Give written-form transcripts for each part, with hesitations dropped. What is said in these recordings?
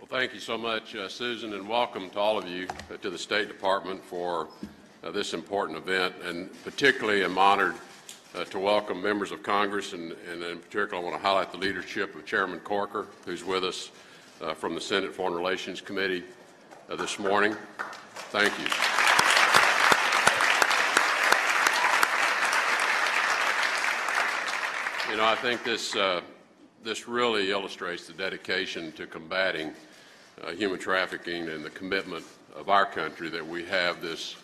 Well, thank you so much, Susan, and welcome to all of you to the State Department for this important event. And particularly I'm honored to welcome members of Congress, and in particular I want to highlight the leadership of Chairman Corker, who's with us from the Senate Foreign Relations Committee this morning. Thank you. You know, I think this really illustrates the dedication to combating human trafficking and the commitment of our country that we have this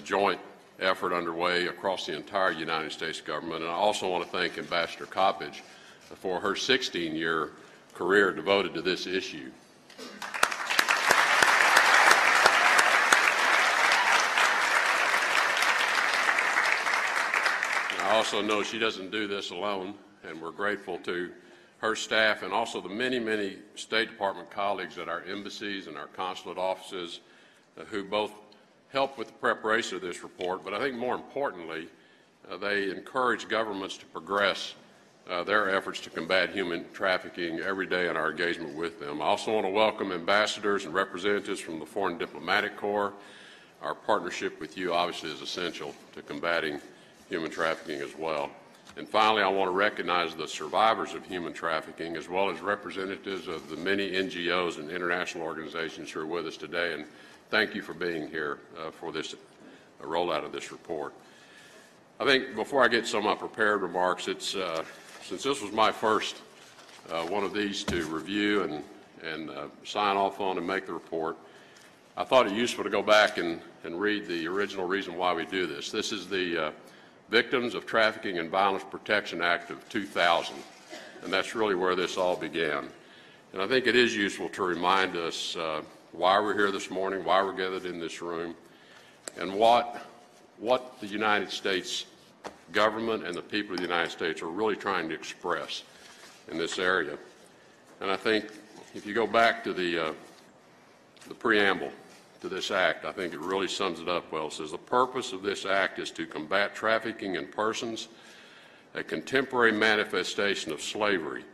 joint effort underway across the entire United States government. And I also want to thank Ambassador Coppage for her 16-year career devoted to this issue. I also know she doesn't do this alone, and we're grateful to her staff and also the many, many State Department colleagues at our embassies and our consulate offices who both help with the preparation of this report, but I think more importantly, they encourage governments to progress their efforts to combat human trafficking every day in our engagement with them. I also want to welcome ambassadors and representatives from the Foreign Diplomatic Corps. Our partnership with you obviously is essential to combating human trafficking as well. And finally, I want to recognize the survivors of human trafficking as well as representatives of the many NGOs and international organizations who are with us today. And thank you for being here for this rollout of this report. I think before I get some of my prepared remarks, since this was my first one of these to review and sign off on and make the report, I thought it useful to go back and read the original reason why we do this. This is the Victims of Trafficking and Violence Protection Act of 2000, and that's really where this all began. And I think it is useful to remind us why we're here this morning, why we're gathered in this room, and what the United States government and the people of the United States are really trying to express in this area. And I think if you go back to the preamble to this act, I think it really sums it up well. It says, the purpose of this act is to combat trafficking in persons, a contemporary manifestation of slavery,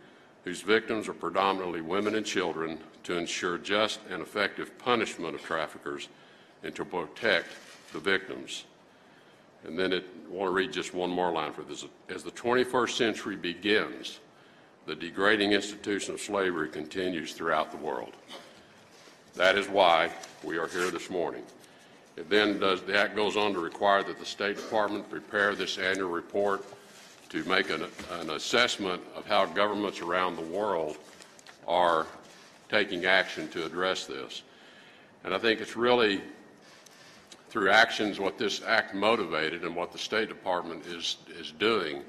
whose victims are predominantly women and children, to ensure just and effective punishment of traffickers and to protect the victims. And then I want to read just one more line for this. As the 21st century begins, the degrading institution of slavery continues throughout the world. That is why we are here this morning. The act goes on to require that the State Department prepare this annual report to make an assessment of how governments around the world are taking action to address this. And I think it's really through actions what this act motivated and what the State Department is doing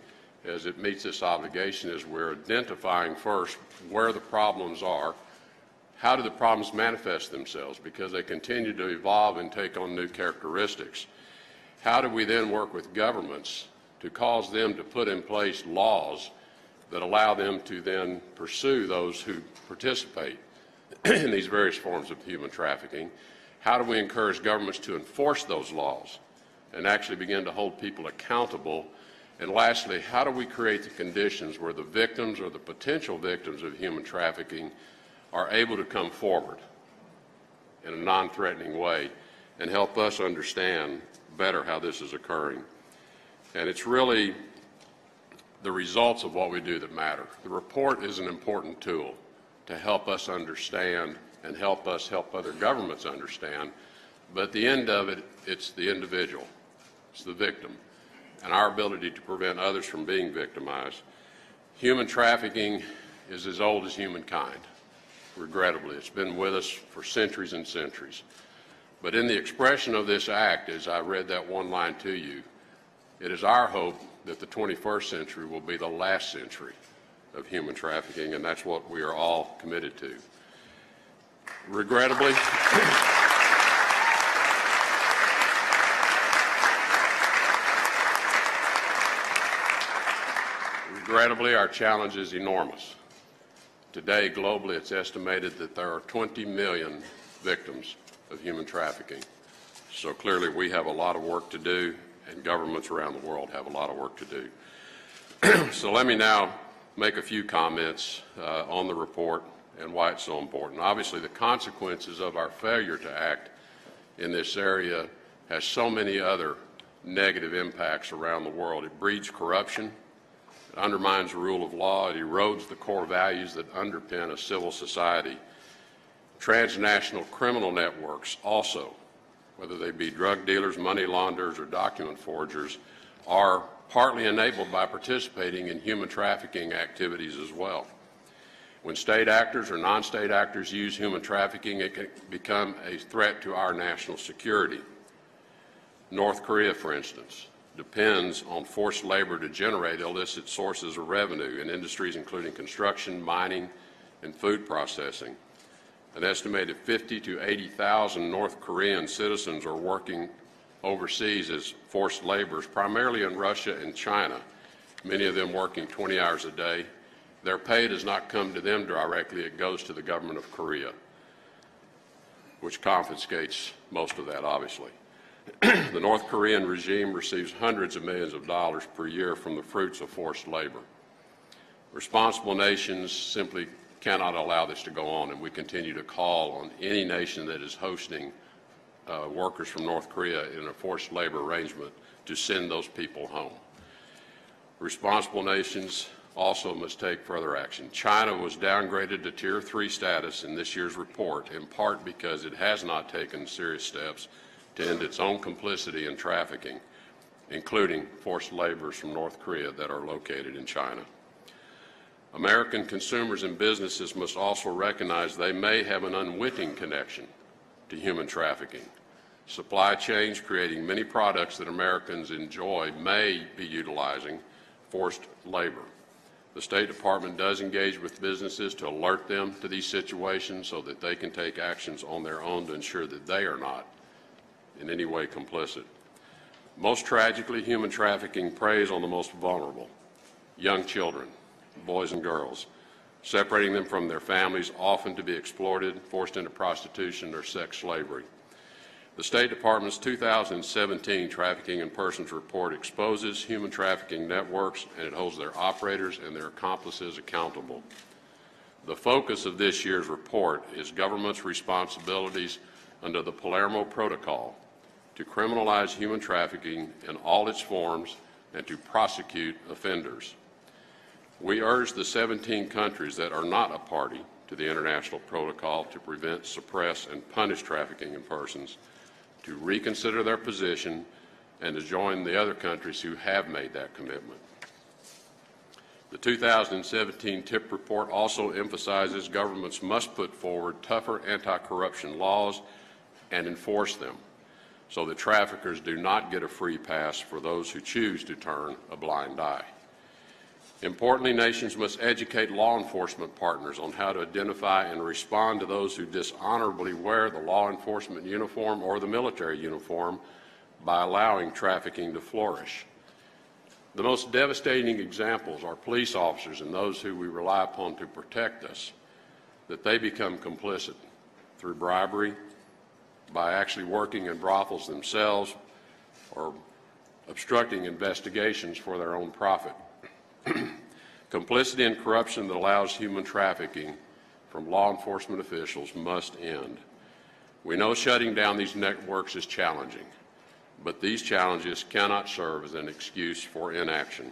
as it meets this obligation is we're identifying first where the problems are. How do the problems manifest themselves? Because they continue to evolve and take on new characteristics. How do we then work with governments to cause them to put in place laws that allow them to then pursue those who participate in these various forms of human trafficking? How do we encourage governments to enforce those laws and actually begin to hold people accountable? And lastly, how do we create the conditions where the victims or the potential victims of human trafficking are able to come forward in a non-threatening way and help us understand better how this is occurring? And it's really the results of what we do that matter. The report is an important tool to help us understand and help us help other governments understand, but at the end of it, it's the individual, it's the victim, and our ability to prevent others from being victimized. Human trafficking is as old as humankind. Regrettably, it's been with us for centuries and centuries. But in the expression of this act, as I read that one line to you, it is our hope that the 21st century will be the last century of human trafficking, and that's what we are all committed to. Regrettably, our challenge is enormous. Today, globally, it's estimated that there are 20 million victims of human trafficking. So clearly, we have a lot of work to do, and governments around the world have a lot of work to do. So let me now make a few comments on the report and why it's so important. Obviously, the consequences of our failure to act in this area has so many other negative impacts around the world. It breeds corruption, it undermines the rule of law, it erodes the core values that underpin a civil society. Transnational criminal networks also, whether they be drug dealers, money launderers, or document forgers, are partly enabled by participating in human trafficking activities as well. When state actors or non-state actors use human trafficking, it can become a threat to our national security. North Korea, for instance, depends on forced labor to generate illicit sources of revenue in industries including construction, mining, and food processing. An estimated 50,000 to 80,000 North Korean citizens are working overseas as forced laborers, primarily in Russia and China, many of them working 20 hours a day. Their pay does not come to them directly, it goes to the government of Korea, which confiscates most of that, obviously. The North Korean regime receives hundreds of millions of dollars per year from the fruits of forced labor. Responsible nations simply cannot allow this to go on, and we continue to call on any nation that is hosting workers from North Korea in a forced labor arrangement to send those people home. Responsible nations also must take further action. China was downgraded to Tier 3 status in this year's report, in part because it has not taken serious steps to end its own complicity in trafficking, including forced laborers from North Korea that are located in China. American consumers and businesses must also recognize they may have an unwitting connection to human trafficking. Supply chains creating many products that Americans enjoy may be utilizing forced labor. The State Department does engage with businesses to alert them to these situations so that they can take actions on their own to ensure that they are not in any way complicit. Most tragically, human trafficking preys on the most vulnerable, young children, boys and girls, separating them from their families, often to be exploited, forced into prostitution or sex slavery. The State Department's 2017 Trafficking in Persons report exposes human trafficking networks, and it holds their operators and their accomplices accountable. The focus of this year's report is government's responsibilities under the Palermo Protocol to criminalize human trafficking in all its forms and to prosecute offenders. We urge the 17 countries that are not a party to the International Protocol to prevent, suppress, and punish trafficking in persons to reconsider their position and to join the other countries who have made that commitment. The 2017 TIP report also emphasizes governments must put forward tougher anti-corruption laws and enforce them so that traffickers do not get a free pass for those who choose to turn a blind eye. Importantly, nations must educate law enforcement partners on how to identify and respond to those who dishonorably wear the law enforcement uniform or the military uniform by allowing trafficking to flourish. The most devastating examples are police officers and those who we rely upon to protect us, that they become complicit through bribery, by actually working in brothels themselves, or obstructing investigations for their own profit. Complicity and corruption that allows human trafficking from law enforcement officials must end. We know shutting down these networks is challenging, but these challenges cannot serve as an excuse for inaction.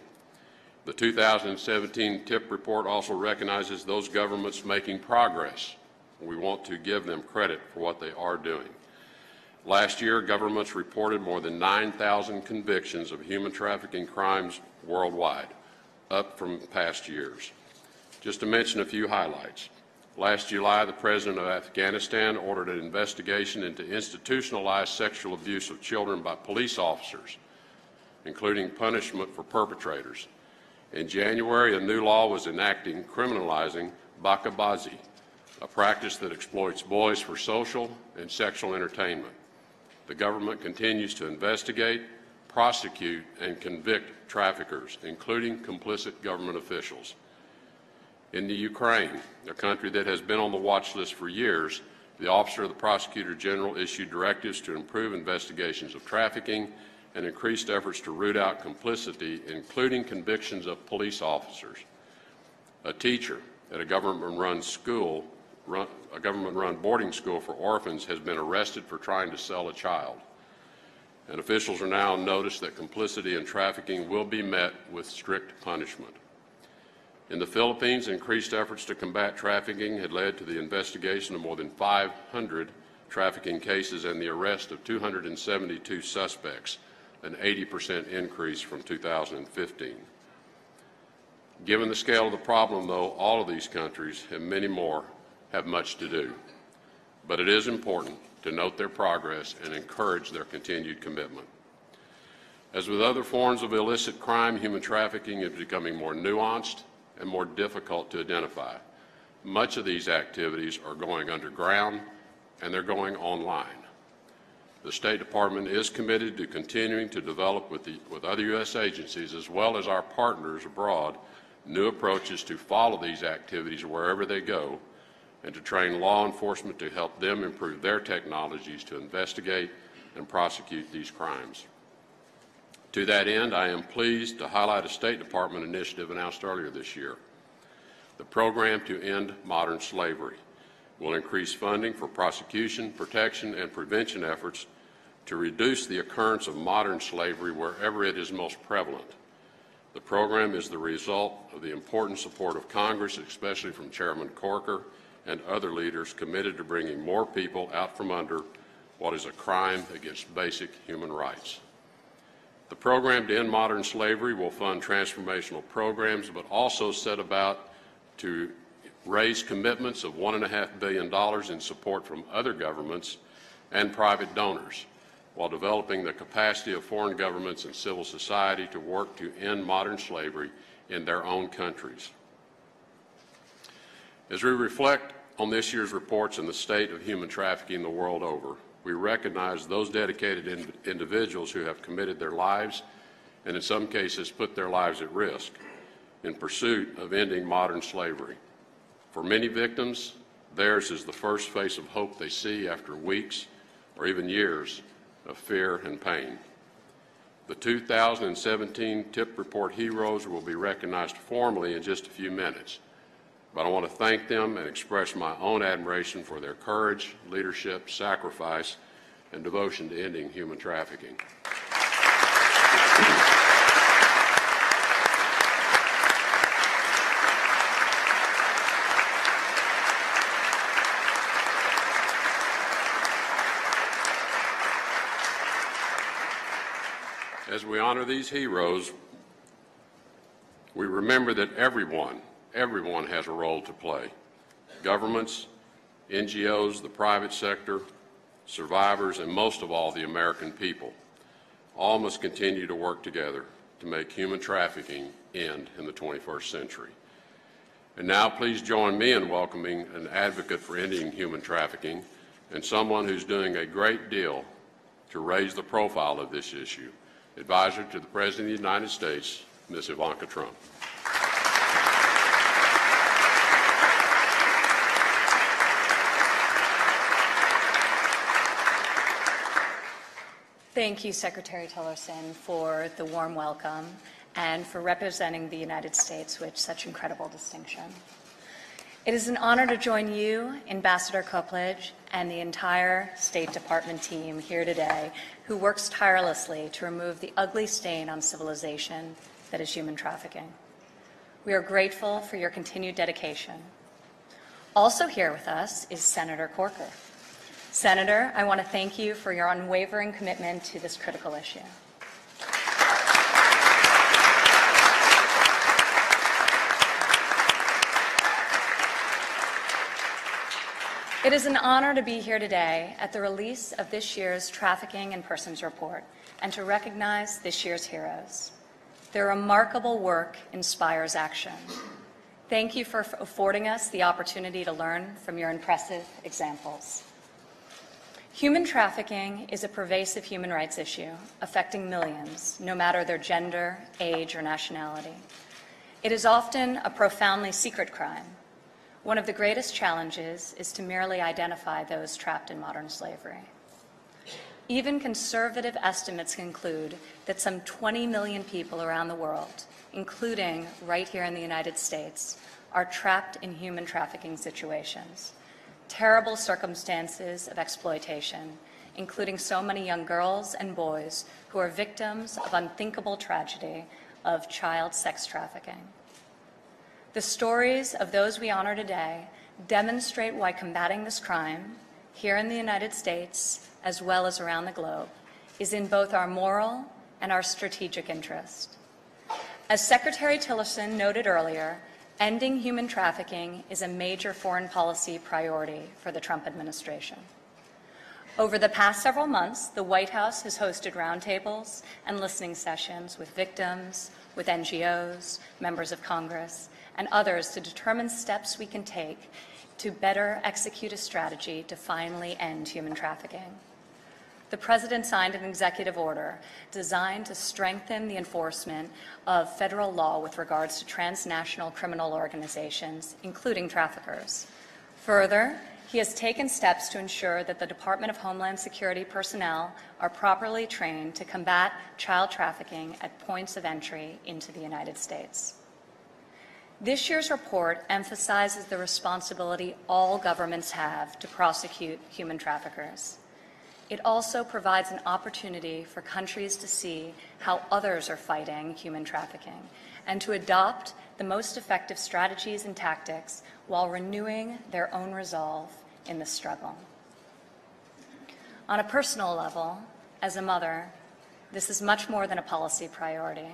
The 2017 TIP report also recognizes those governments making progress. We want to give them credit for what they are doing. Last year, governments reported more than 9,000 convictions of human trafficking crimes worldwide, up from past years. Just to mention a few highlights. Last July, the President of Afghanistan ordered an investigation into institutionalized sexual abuse of children by police officers, including punishment for perpetrators. In January, a new law was enacted criminalizing bakabazi, a practice that exploits boys for social and sexual entertainment. The government continues to investigate, prosecute, and convict traffickers, including complicit government officials. In the Ukraine, a country that has been on the watch list for years, the Office of the Prosecutor General issued directives to improve investigations of trafficking and increased efforts to root out complicity, including convictions of police officers. A teacher at a government-run school government-run boarding school for orphans has been arrested for trying to sell a child. And officials are now on notice that complicity in trafficking will be met with strict punishment. In the Philippines, increased efforts to combat trafficking had led to the investigation of more than 500 trafficking cases and the arrest of 272 suspects, an 80% increase from 2015. Given the scale of the problem, though, all of these countries and many more have much to do. But it is important to note their progress and encourage their continued commitment. As with other forms of illicit crime, human trafficking is becoming more nuanced and more difficult to identify. Much of these activities are going underground and they're going online. The State Department is committed to continuing to develop with other U.S. agencies as well as our partners abroad new approaches to follow these activities wherever they go and to train law enforcement to help them improve their technologies to investigate and prosecute these crimes. To that end, I am pleased to highlight a State Department initiative announced earlier this year. The Program to End Modern Slavery will increase funding for prosecution, protection, and prevention efforts to reduce the occurrence of modern slavery wherever it is most prevalent. The program is the result of the important support of Congress, especially from Chairman Corker and other leaders committed to bringing more people out from under what is a crime against basic human rights. The Program to End Modern Slavery will fund transformational programs, but also set about to raise commitments of $1.5 billion in support from other governments and private donors, while developing the capacity of foreign governments and civil society to work to end modern slavery in their own countries. As we reflect on this year's reports on the state of human trafficking the world over, we recognize those dedicated individuals who have committed their lives and in some cases put their lives at risk in pursuit of ending modern slavery. For many victims, theirs is the first face of hope they see after weeks or even years of fear and pain. The 2017 TIP Report heroes will be recognized formally in just a few minutes, but I want to thank them and express my own admiration for their courage, leadership, sacrifice, and devotion to ending human trafficking. As we honor these heroes, we remember that everyone has a role to play. Governments, NGOs, the private sector, survivors, and most of all, the American people. All must continue to work together to make human trafficking end in the 21st century. And now please join me in welcoming an advocate for ending human trafficking and someone who's doing a great deal to raise the profile of this issue, Advisor to the President of the United States, Ms. Ivanka Trump. Thank you, Secretary Tillerson, for the warm welcome and for representing the United States with such incredible distinction. It is an honor to join you, Ambassador Coplage, and the entire State Department team here today who works tirelessly to remove the ugly stain on civilization that is human trafficking. We are grateful for your continued dedication. Also here with us is Senator Corker. Senator, I want to thank you for your unwavering commitment to this critical issue. It is an honor to be here today at the release of this year's Trafficking in Persons Report and to recognize this year's heroes. Their remarkable work inspires action. Thank you for affording us the opportunity to learn from your impressive examples. Human trafficking is a pervasive human rights issue affecting millions, no matter their gender, age, or nationality. It is often a profoundly secret crime. One of the greatest challenges is to merely identify those trapped in modern slavery. Even conservative estimates conclude that some 20 million people around the world, including right here in the United States, are trapped in human trafficking situations, terrible circumstances of exploitation, including so many young girls and boys who are victims of unthinkable tragedy of child sex trafficking. The stories of those we honor today demonstrate why combating this crime, here in the United States as well as around the globe, is in both our moral and our strategic interest. As Secretary Tillerson noted earlier, ending human trafficking is a major foreign policy priority for the Trump administration. Over the past several months, the White House has hosted roundtables and listening sessions with victims, with NGOs, members of Congress, and others to determine steps we can take to better execute a strategy to finally end human trafficking. The President signed an executive order designed to strengthen the enforcement of federal law with regards to transnational criminal organizations, including traffickers. Further, he has taken steps to ensure that the Department of Homeland Security personnel are properly trained to combat child trafficking at points of entry into the United States. This year's report emphasizes the responsibility all governments have to prosecute human traffickers. It also provides an opportunity for countries to see how others are fighting human trafficking and to adopt the most effective strategies and tactics while renewing their own resolve in the struggle. On a personal level, as a mother, this is much more than a policy priority.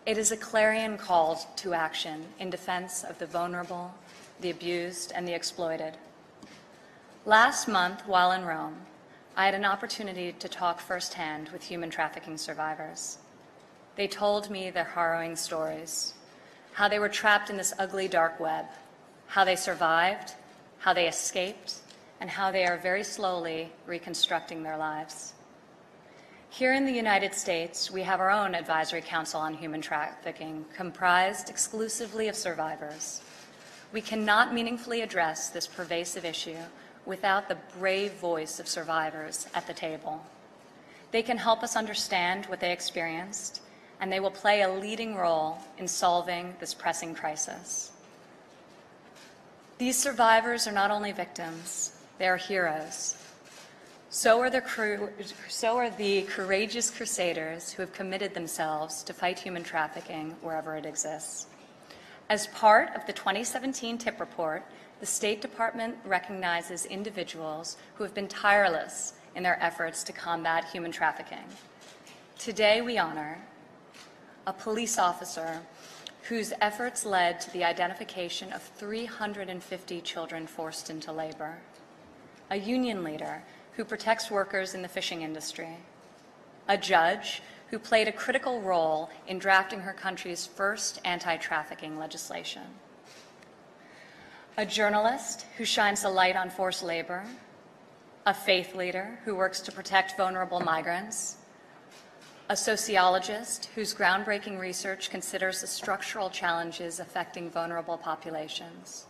It is a clarion call to action in defense of the vulnerable, the abused, and the exploited. Last month, while in Rome, I had an opportunity to talk firsthand with human trafficking survivors. They told me their harrowing stories, how they were trapped in this ugly dark web, how they survived, how they escaped, and how they are very slowly reconstructing their lives. Here in the United States, we have our own Advisory Council on Human Trafficking, comprised exclusively of survivors. We cannot meaningfully address this pervasive issue without the brave voice of survivors at the table. They can help us understand what they experienced, and they will play a leading role in solving this pressing crisis. These survivors are not only victims, they are heroes. So are the courageous crusaders who have committed themselves to fight human trafficking wherever it exists. As part of the 2017 TIP report, the State Department recognizes individuals who have been tireless in their efforts to combat human trafficking. Today we honor a police officer whose efforts led to the identification of 350 children forced into labor, a union leader who protects workers in the fishing industry, a judge who played a critical role in drafting her country's first anti-trafficking legislation, a journalist who shines a light on forced labor, a faith leader who works to protect vulnerable migrants, a sociologist whose groundbreaking research considers the structural challenges affecting vulnerable populations,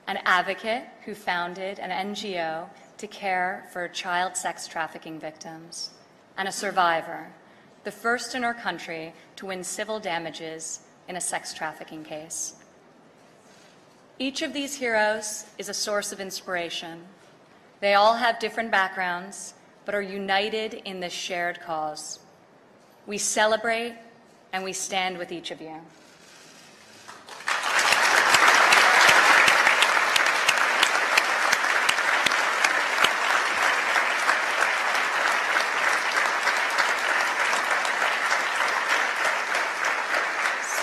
an advocate who founded an NGO to care for child sex trafficking victims, and a survivor, the first in our country to win civil damages in a sex trafficking case. Each of these heroes is a source of inspiration. They all have different backgrounds, but are united in this shared cause. We celebrate and we stand with each of you.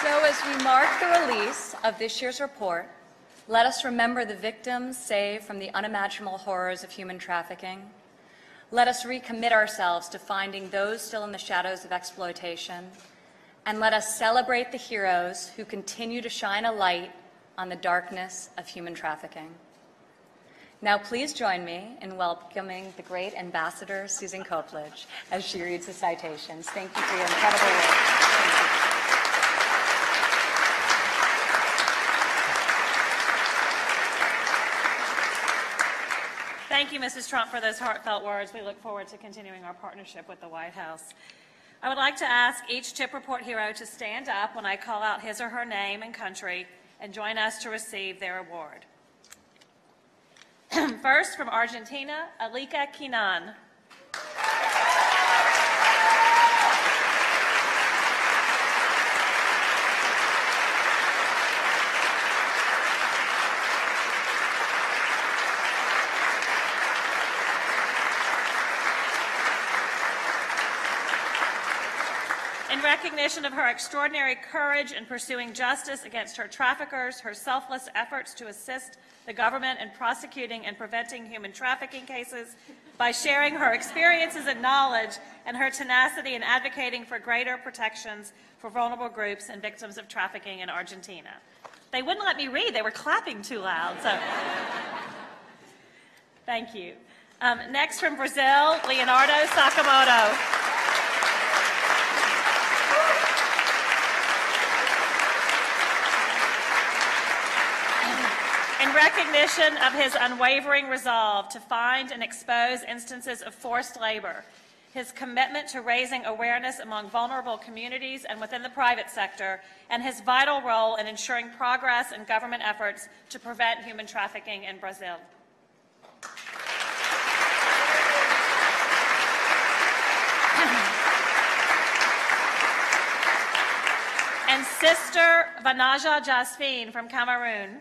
So as we mark the release of this year's report, let us remember the victims saved from the unimaginable horrors of human trafficking. Let us recommit ourselves to finding those still in the shadows of exploitation. And let us celebrate the heroes who continue to shine a light on the darkness of human trafficking. Now please join me in welcoming the great Ambassador Susan Copeledge as she reads the citations. Thank you for your incredible work. Thank you, Mrs. Trump, for those heartfelt words. We look forward to continuing our partnership with the White House. I would like to ask each TIP report hero to stand up when I call out his or her name and country and join us to receive their award. First, from Argentina, Alika Kinan. In recognition of her extraordinary courage in pursuing justice against her traffickers, her selfless efforts to assist the government in prosecuting and preventing human trafficking cases, by sharing her experiences and knowledge, and her tenacity in advocating for greater protections for vulnerable groups and victims of trafficking in Argentina. They wouldn't let me read. They were clapping too loud. So, thank you. Next from Brazil, Leonardo Sakamoto. In recognition of his unwavering resolve to find and expose instances of forced labor, his commitment to raising awareness among vulnerable communities and within the private sector, and his vital role in ensuring progress in government efforts to prevent human trafficking in Brazil. And Sister Vanaja Jasfine from Cameroon.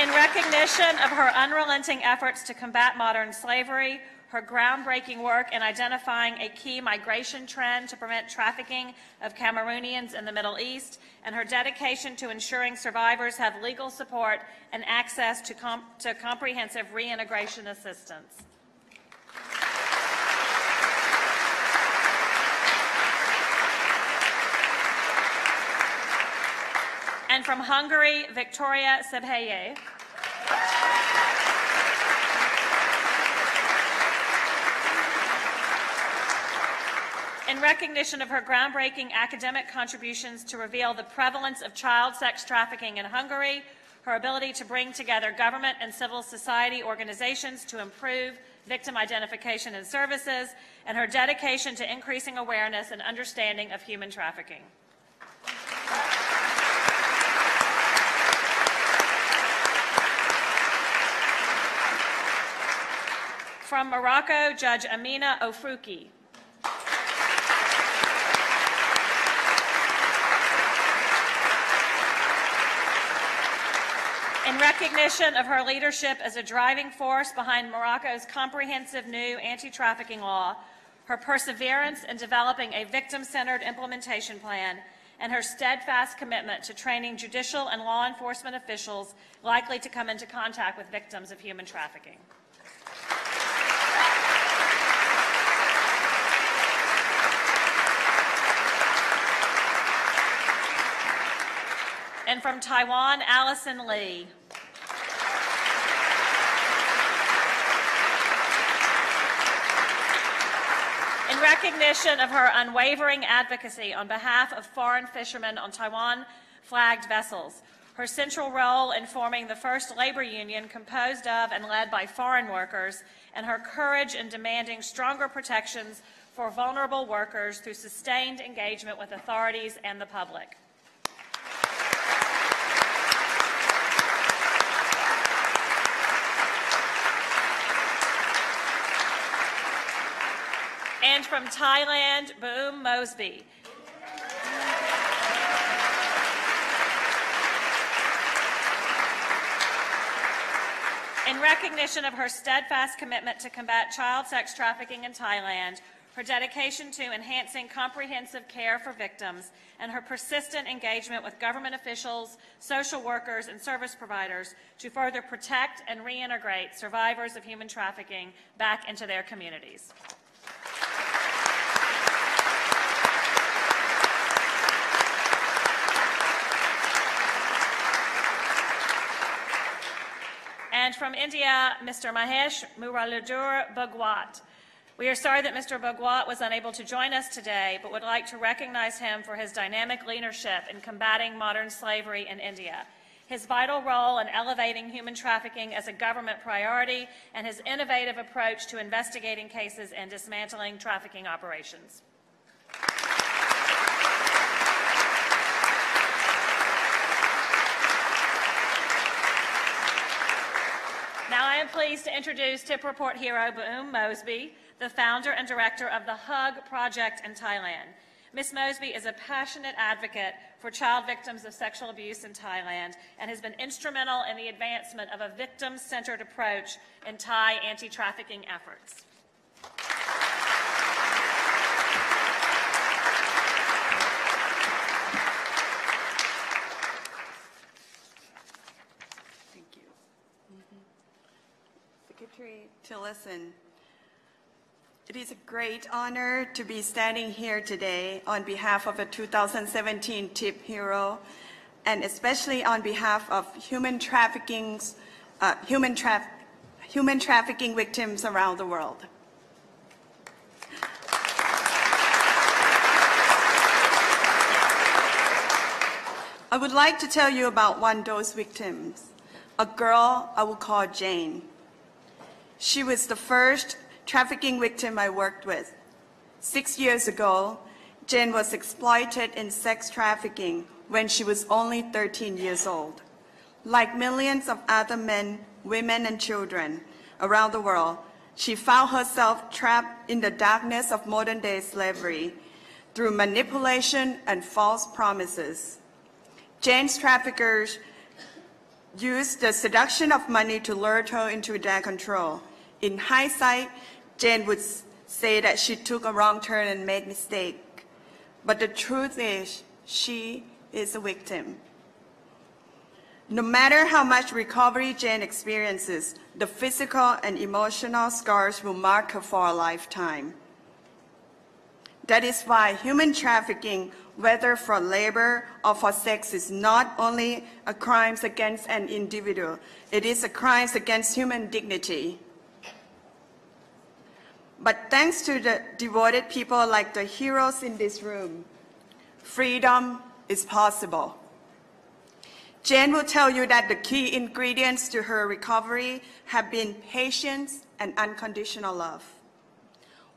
In recognition of her unrelenting efforts to combat modern slavery, her groundbreaking work in identifying a key migration trend to prevent trafficking of Cameroonians in the Middle East, and her dedication to ensuring survivors have legal support and access to comprehensive reintegration assistance. And from Hungary, Victoria Sebhelye. In recognition of her groundbreaking academic contributions to reveal the prevalence of child sex trafficking in Hungary, her ability to bring together government and civil society organizations to improve victim identification and services, and her dedication to increasing awareness and understanding of human trafficking. From Morocco, Judge Amina Ofruki. In recognition of her leadership as a driving force behind Morocco's comprehensive new anti-trafficking law, her perseverance in developing a victim-centered implementation plan, and her steadfast commitment to training judicial and law enforcement officials likely to come into contact with victims of human trafficking. And from Taiwan, Allison Lee. In recognition of her unwavering advocacy on behalf of foreign fishermen on Taiwan-flagged vessels, her central role in forming the first labor union composed of and led by foreign workers, and her courage in demanding stronger protections for vulnerable workers through sustained engagement with authorities and the public. And from Thailand, Boom Mosby. In recognition of her steadfast commitment to combat child sex trafficking in Thailand, her dedication to enhancing comprehensive care for victims, and her persistent engagement with government officials, social workers, and service providers to further protect and reintegrate survivors of human trafficking back into their communities. And from India, Mr. Mahesh Muralidhar Bhagwat. We are sorry that Mr. Bhagwat was unable to join us today, but would like to recognize him for his dynamic leadership in combating modern slavery in India, his vital role in elevating human trafficking as a government priority, and his innovative approach to investigating cases and dismantling trafficking operations. pleased to introduce Tip Report hero Boom Mosby, the founder and director of the Hug Project in Thailand. Ms. Mosby is a passionate advocate for child victims of sexual abuse in Thailand and has been instrumental in the advancement of a victim-centered approach in Thai anti-trafficking efforts. Thank you. Secretary Tillerson, it is a great honor to be standing here today on behalf of a 2017 TIP hero, and especially on behalf of human trafficking victims around the world. I would like to tell you about one of those victims, a girl I will call Jane. She was the first trafficking victim I worked with. 6 years ago, Jane was exploited in sex trafficking when she was only 13 years old. Like millions of other men, women, and children around the world, she found herself trapped in the darkness of modern-day slavery through manipulation and false promises. Jane's traffickers used the seduction of money to lure her into their control. In hindsight, Jane would say that she took a wrong turn and made a mistake. But the truth is, she is a victim. No matter how much recovery Jane experiences, the physical and emotional scars will mark her for a lifetime. That is why human trafficking, whether for labor or for sex, is not only a crime against an individual, it is a crime against human dignity. But thanks to the devoted people like the heroes in this room, freedom is possible. Jane will tell you that the key ingredients to her recovery have been patience and unconditional love.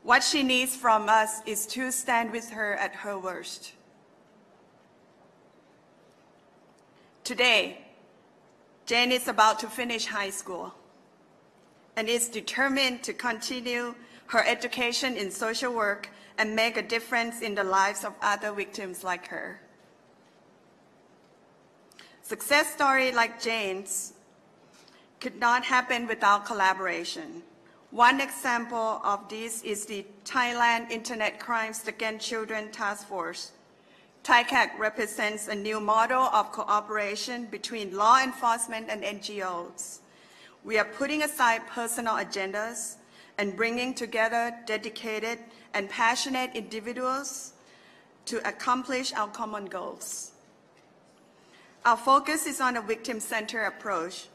What she needs from us is to stand with her at her worst. Today, Jane is about to finish high school and is determined to continue her education in social work and make a difference in the lives of other victims like her. Success stories like Jane's could not happen without collaboration. One example of this is the Thailand Internet Crimes Against Children Task Force. TICAC represents a new model of cooperation between law enforcement and NGOs. We are putting aside personal agendas and bringing together dedicated and passionate individuals to accomplish our common goals. Our focus is on a victim-centered approach,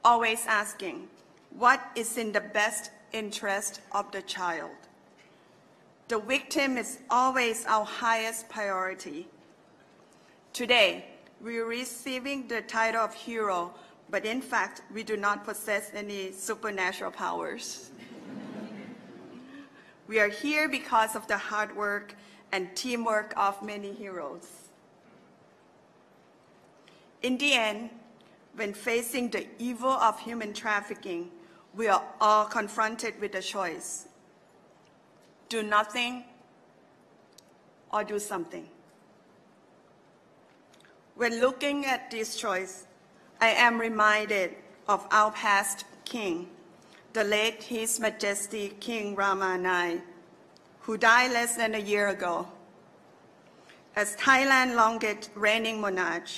always asking, what is in the best interest of the child? The victim is always our highest priority. Today, we are receiving the title of hero, but in fact, we do not possess any supernatural powers. We are here because of the hard work and teamwork of many heroes. In the end, when facing the evil of human trafficking, we are all confronted with a choice. Do nothing or do something. When looking at this choice, I am reminded of our past king, the late His Majesty King Rama IX, who died less than a year ago. As Thailand's longest reigning monarch,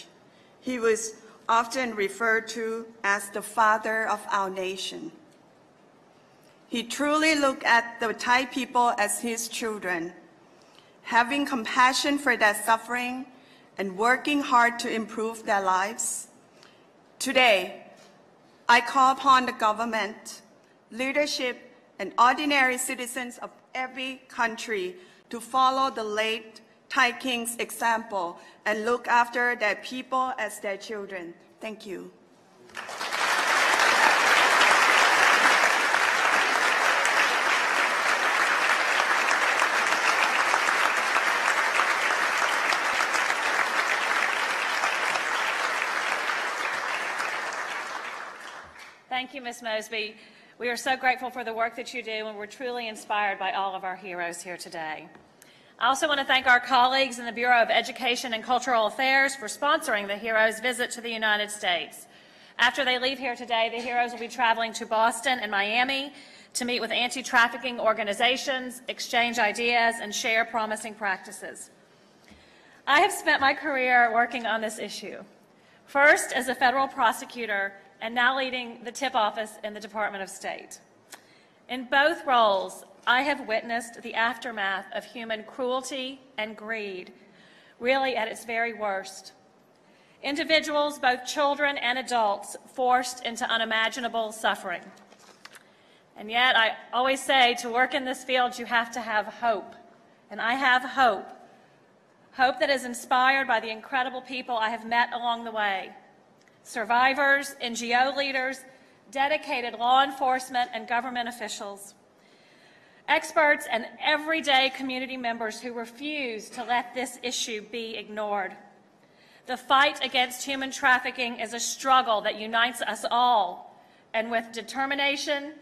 he was often referred to as the father of our nation. He truly looked at the Thai people as his children, having compassion for their suffering and working hard to improve their lives. Today, I call upon the government, leadership, and ordinary citizens of every country to follow the late Thai King's example and look after their people as their children. Thank you. Thank you, Ms. Mosby. We are so grateful for the work that you do, and we're truly inspired by all of our heroes here today. I also want to thank our colleagues in the Bureau of Education and Cultural Affairs for sponsoring the heroes' visit to the United States. After they leave here today, the heroes will be traveling to Boston and Miami to meet with anti-trafficking organizations, exchange ideas, and share promising practices. I have spent my career working on this issue, first as a federal prosecutor and now leading the TIP office in the Department of State. In both roles, I have witnessed the aftermath of human cruelty and greed, really at its very worst. Individuals, both children and adults, forced into unimaginable suffering. And yet, I always say, to work in this field, you have to have hope. And I have hope. Hope that is inspired by the incredible people I have met along the way. Survivors, NGO leaders, dedicated law enforcement and government officials. Experts and everyday community members who refuse to let this issue be ignored. The fight against human trafficking is a struggle that unites us all, and with determination,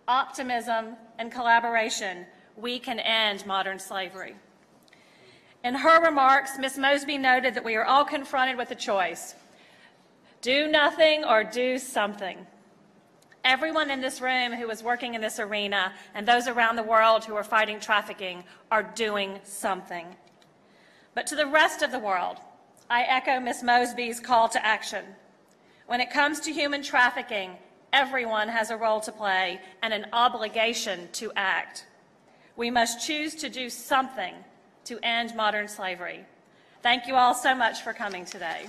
optimism, and collaboration, we can end modern slavery. In her remarks, Ms. Mosby noted that we are all confronted with a choice: do nothing or do something. Everyone in this room who is working in this arena and those around the world who are fighting trafficking are doing something. But to the rest of the world, I echo Ms. Mosby's call to action. When it comes to human trafficking, everyone has a role to play and an obligation to act. We must choose to do something to end modern slavery. Thank you all so much for coming today.